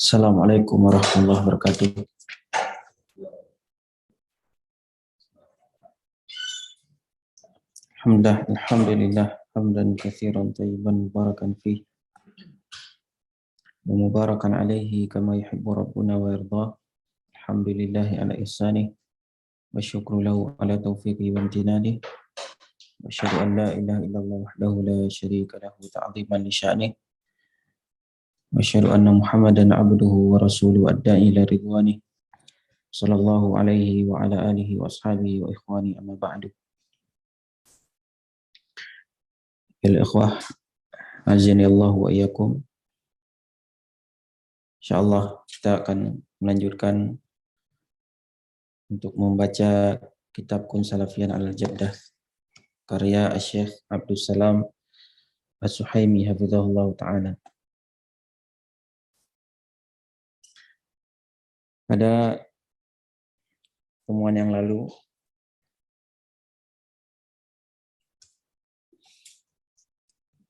Assalamualaikum warahmatullahi wabarakatuh. Alhamdulillah hamdan katsiran thayyiban mubarakan fihi wa mubarakan alaihi kama yuhibbu rabbuna wa yardah. Alhamdulillahi ala ihsanih wa syukru lahu ala taufiqi wa amtinanihi wa asyhadu an la ilaha illallah wahdahu la syarika lahu ta'ziman li sya'nih wa asyhadu anna Muhammadan abduhu wa rasuluhu ad-da'i ila ridwanih sallallahu alaihi wa ala alihi wa ashabihi wa ikhwani amma ba'du. Ya ikhwah, azani Allah wa iyyakum. Insyaallah kita akan melanjutkan untuk membaca kitab Kun Salafiyan Al-Jabdah karya Syekh Abdus Salam As-Suhaimi hafizahullah ta'ala. Pada pertemuan yang lalu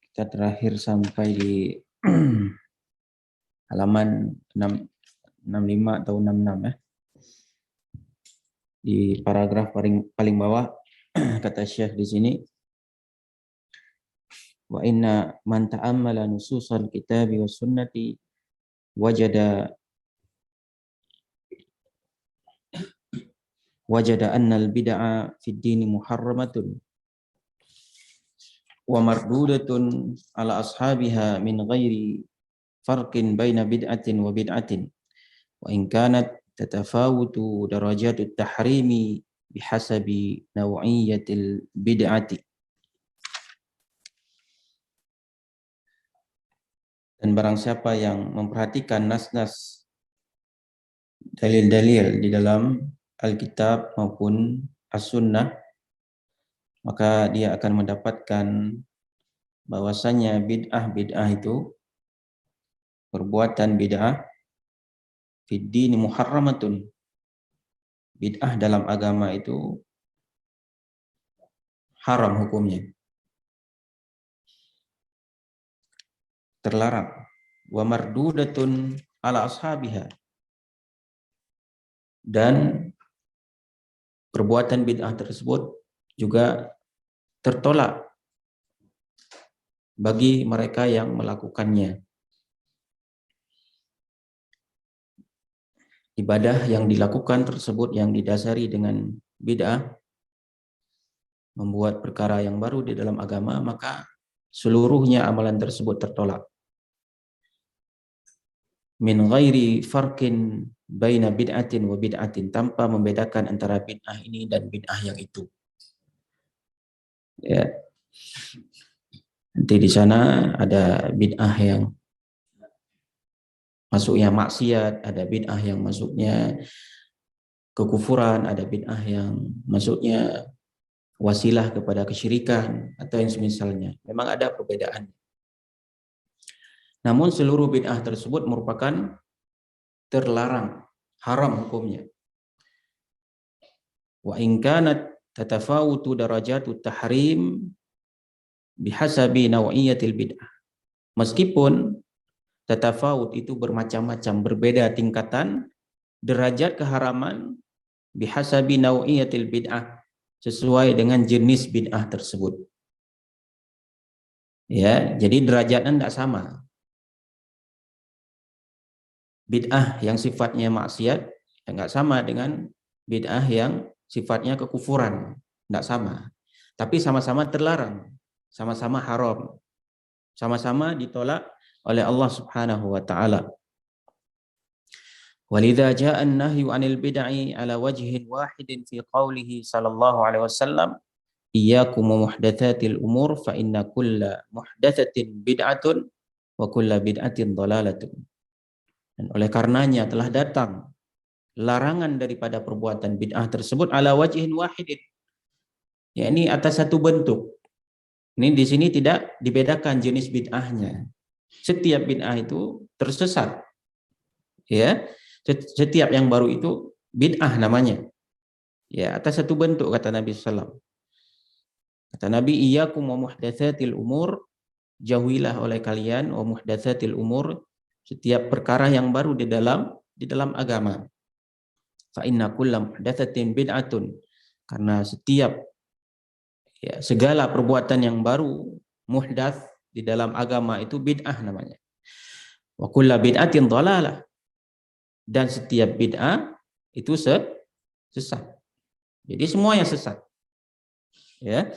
kita terakhir sampai di halaman 65 atau 66 ya. Di paragraf paling bawah kata Syekh di sini, wa inna man ta'ammala nususal kitabi was sunnati wajada anna al-bid'a fid dini muharramatun wa mardudatun ala ashabiha min ghairi farqin baina bid'atin wa bid'atin wa in kanat tatafawutu darajatut tahrimi bihasabi naw'iyatil bid'ati. Dan barang siapa yang memperhatikan nas-nas dalil-dalil di dalam Alkitab maupun As-Sunnah, maka dia akan mendapatkan bahwasanya bid'ah itu, perbuatan bid'ah fid dini muharramatun, bid'ah dalam agama itu haram hukumnya, terlarang. Wa mardudatun ala ashabiha, dan perbuatan bid'ah tersebut juga tertolak bagi mereka yang melakukannya. Ibadah yang dilakukan tersebut yang didasari dengan bid'ah, membuat perkara yang baru di dalam agama, maka seluruhnya amalan tersebut tertolak. Min ghairi farqin baina bid'atin wa bid'atin, tanpa membedakan antara bid'ah ini dan bid'ah yang itu. Ya. Nanti di sana ada bid'ah yang masuknya maksiat, ada bid'ah yang masuknya kekufuran, ada bid'ah yang masuknya wasilah kepada kesyirikan atau yang semisalnya. Memang ada perbedaan. Namun seluruh bid'ah tersebut merupakan terlarang, haram hukumnya. Wa in kanat tatafawutu darajatut tahrim bihasabi naw'iyatil bid'ah. Meskipun tatafawut itu bermacam-macam, berbeda tingkatan derajat keharaman bihasabi naw'iyatil bid'ah, sesuai dengan jenis bid'ah tersebut. Ya, jadi derajatnya tidak sama. Bid'ah yang sifatnya maksiat enggak sama dengan bid'ah yang sifatnya kekufuran, enggak sama. Tapi sama-sama terlarang, sama-sama haram, sama-sama ditolak oleh Allah Subhanahu wa taala. Walidza jaa an-nahyu 'anil bid'i 'ala wajhin wahidin fi qawlihi sallallahu alaihi wasallam, iyyakum muhdatsatil umur fa inna kulla muhdatsatin bid'atun wa kulla bid'atin dhalalatun. Dan oleh karenanya telah datang larangan daripada perbuatan bid'ah tersebut ala wajhin wahidin, yakni atas satu bentuk. Ini di sini tidak dibedakan jenis bid'ahnya. Setiap bid'ah itu tersesat. Ya, setiap yang baru itu bid'ah namanya. Ya, atas satu bentuk, kata Nabi sallallahu alaihi wasallam. Kata Nabi, iyyakum wa muhdatsatil umur, jauhilah oleh kalian wa muhdatsatil umur, setiap perkara yang baru di dalam agama. Fa inna kulla muhdatsatin bid'atun, karena setiap segala perbuatan yang baru muhdats di dalam agama itu bid'ah namanya. Wa kulla bid'atin dhalalah, dan setiap bid'ah itu sesat. Jadi semuanya sesat. Ya.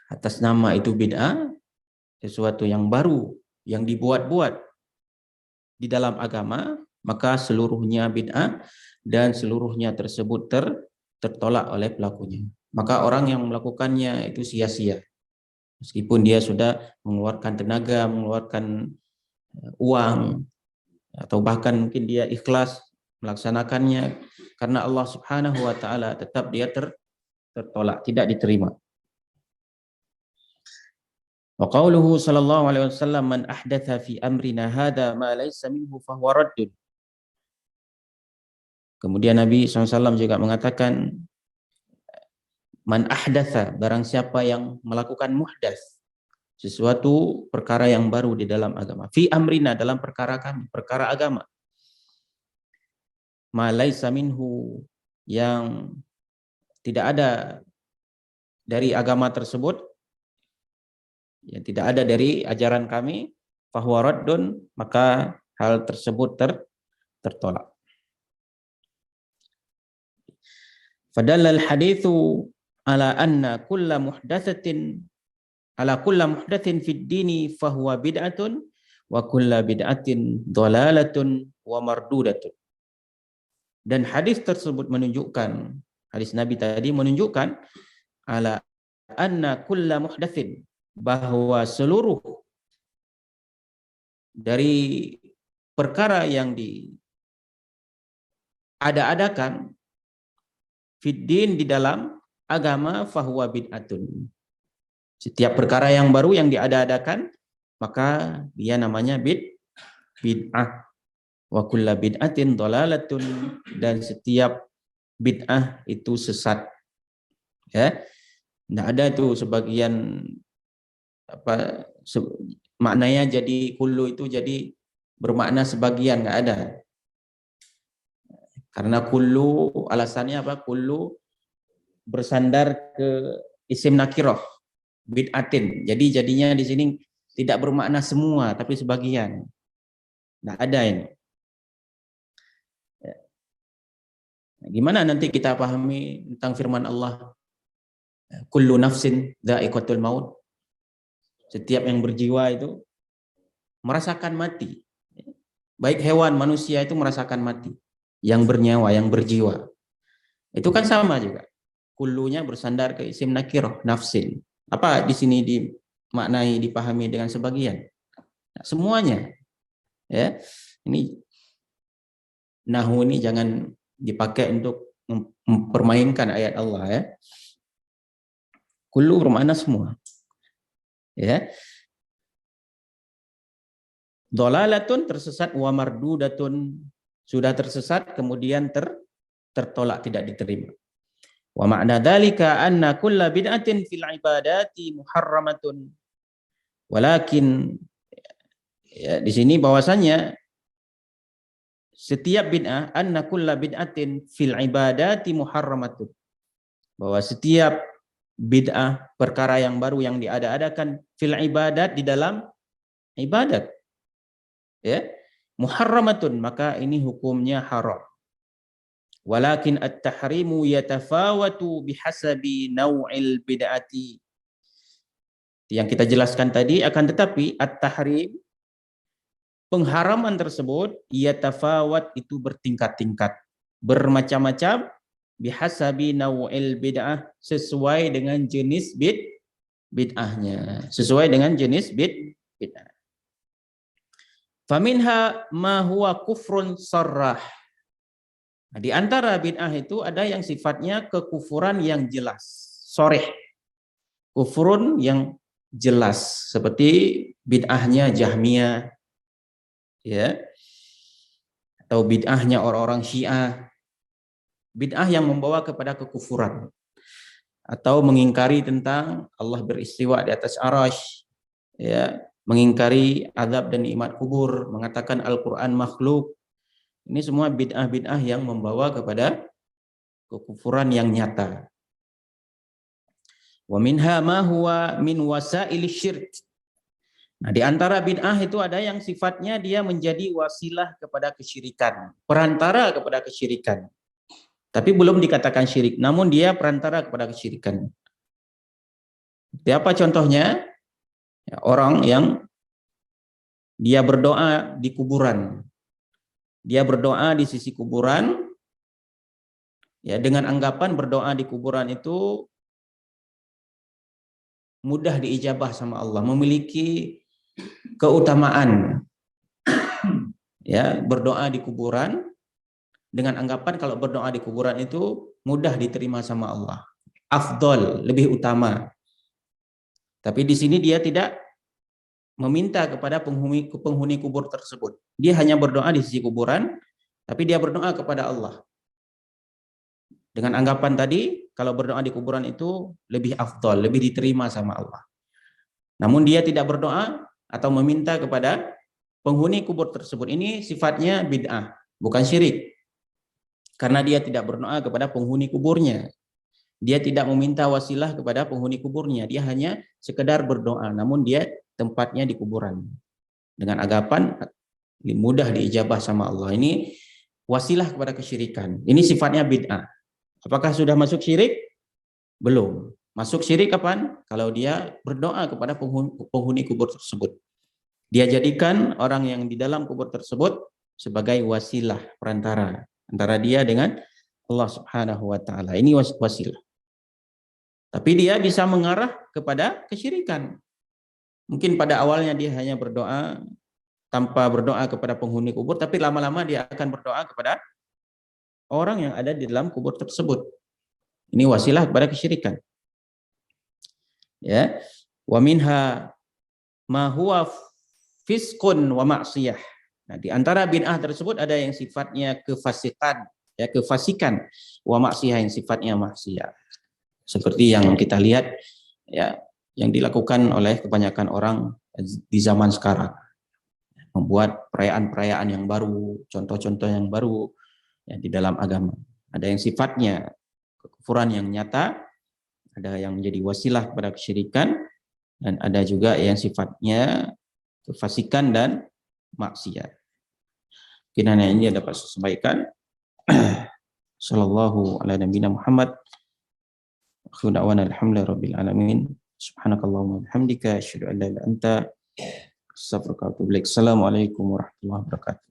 Atas nama itu bid'ah, sesuatu yang baru yang dibuat-buat di dalam agama, maka seluruhnya bid'ah dan seluruhnya tersebut tertolak oleh pelakunya. Maka orang yang melakukannya itu sia-sia. Meskipun dia sudah mengeluarkan tenaga, mengeluarkan uang, atau bahkan mungkin dia ikhlas melaksanakannya, karena Allah Subhanahu wa taala, tetap dia tertolak, tidak diterima. Wa qauluhu sallallahu alaihi wasallam, man ahdatha fi amrina hadza ma laysa minhu fahuwa raddun. Kemudian Nabi SAW juga mengatakan, man ahdatha, barang siapa yang melakukan muhdats, sesuatu perkara yang baru di dalam agama, fi amrina, dalam perkara kami, perkara agama, ma laysa minhu, yang tidak ada dari agama tersebut, yang tidak ada dari ajaran kami, fahuwa raddun, maka hal tersebut tertolak. Fadallal haditsu ala anna kulla muhdatsatin fid dini fahuwa bid'atun wa kulla bid'atin dhalalatun wa mardudatun. Dan hadis tersebut menunjukkan, hadis Nabi tadi menunjukkan, ala anna kulla muhdatsin, bahwa seluruh dari perkara yang diada-adakan fiddin, di dalam agama, fahuwa bid'atun. Setiap perkara yang baru yang diada-adakan, maka dia namanya bid'ah. Wa kulla bid'atin dhalalatun, dan setiap bid'ah itu sesat. Ya. Tidak ada itu sebagian maknanya jadi kullu itu jadi bermakna sebagian, nggak ada. Karena kullu, alasannya apa? Kullu bersandar ke isim nakirah, bid'atin. Jadi jadinya di sini tidak bermakna semua, tapi sebagian. Nggak ada ini. Gimana nanti kita pahami tentang firman Allah, kullu nafsin dha'iqatul maut, setiap yang berjiwa itu merasakan mati. Baik hewan, manusia itu merasakan mati. Yang bernyawa, yang berjiwa. Itu kan sama juga. Kullunya bersandar ke isim nakirah, nafsin. Apa di sini dimaknai, dipahami dengan sebagian? Nah, semuanya. Ya. Ini nahu ini jangan dipakai untuk mempermainkan ayat Allah, ya. Kullu bermakna semua. Ya. Dhalalatun, tersesat, wa mardudatun, sudah tersesat kemudian tertolak, tidak diterima. Wa ma'na dzalika anna kulla bid'atin fil ibadati muharramatun. Walakin, ya, di sini bahwasanya setiap bid'ah, anna kulla bid'atin fil ibadati muharramatun, bahwa setiap bid'ah, perkara yang baru yang diada-adakan, fil ibadat, di dalam ibadat, ya, muharramatun, maka ini hukumnya haram. Walakin at-tahrimu yatafawatu bihasabi naw'il bid'ati, yang kita jelaskan tadi, akan tetapi at-tahrim, pengharaman tersebut, yatafawat, itu bertingkat-tingkat, bermacam-macam, bihasabi naw'il bid'ah, sesuai dengan jenis bid'ahnya, sesuai dengan jenis bid'ah. Faminha ma huwa kufrun sarrah. Nah, di antara bid'ah itu ada yang sifatnya kekufuran yang jelas, soreh, kufurun yang jelas, seperti bid'ahnya Jahmiyah, ya, atau bid'ahnya orang-orang Syiah, bid'ah yang membawa kepada kekufuran, atau mengingkari tentang Allah beristiwa di atas arasy, ya, mengingkari azab dan nikmat kubur, mengatakan Al-Quran makhluk. Ini semua bid'ah-bid'ah yang membawa kepada kekufuran yang nyata. Wa minha ma huwa min wasail syirk. Nah, di antara bid'ah itu ada yang sifatnya dia menjadi wasilah kepada kesyirikan, perantara kepada kesyirikan. Tapi belum dikatakan syirik, namun dia perantara kepada kesyirikan. Apa contohnya? Ya, orang yang dia berdoa di kuburan. Dia berdoa di sisi kuburan, ya, dengan anggapan berdoa di kuburan itu mudah diijabah sama Allah, memiliki keutamaan. Ya, berdoa di kuburan dengan anggapan kalau berdoa di kuburan itu mudah diterima sama Allah, afdol, lebih utama. Tapi di sini dia tidak meminta kepada penghuni kubur tersebut. Dia hanya berdoa di sisi kuburan, tapi dia berdoa kepada Allah dengan anggapan tadi kalau berdoa di kuburan itu lebih afdol, lebih diterima sama Allah. Namun dia tidak berdoa atau meminta kepada penghuni kubur tersebut. Ini sifatnya bid'ah, bukan syirik. Karena dia tidak berdoa kepada penghuni kuburnya. Dia tidak meminta wasilah kepada penghuni kuburnya. Dia hanya sekedar berdoa, namun dia tempatnya di kuburan. Dengan anggapan mudah diijabah sama Allah. Ini wasilah kepada kesyirikan. Ini sifatnya bid'ah. Apakah sudah masuk syirik? Belum. Masuk syirik kapan? Kalau dia berdoa kepada penghuni kubur tersebut. Dia jadikan orang yang di dalam kubur tersebut sebagai wasilah, perantara antara dia dengan Allah Subhanahu wa taala. Ini wasilah. Tapi dia bisa mengarah kepada kesyirikan. Mungkin pada awalnya dia hanya berdoa tanpa berdoa kepada penghuni kubur, tapi lama-lama dia akan berdoa kepada orang yang ada di dalam kubur tersebut. Ini wasilah kepada kesyirikan. Ya. Wa minha ma huwa fiskun wa maksiyah. Nah, di antara bid'ah tersebut ada yang sifatnya kefasikan, ya, kefasikan, wa maksiyah yang sifatnya maksiat. Seperti yang kita lihat, ya, yang dilakukan oleh kebanyakan orang di zaman sekarang. Membuat perayaan-perayaan yang baru, contoh-contoh yang baru, ya, di dalam agama. Ada yang sifatnya kekufuran yang nyata, ada yang menjadi wasilah kepada kesyirikan, dan ada juga yang sifatnya kefasikan dan maksiat. Mungkin hanya ini dapat saya sampaikan. Sallallahu ala nabiyina Muhammad. Alhamdulillahirabbil alamin. Subhanakallahumma wa bihamdika asyhadu an la ilaha illa anta astaghfiruka wa atubu ilaik. Assalamualaikum warahmatullahi wabarakatuh.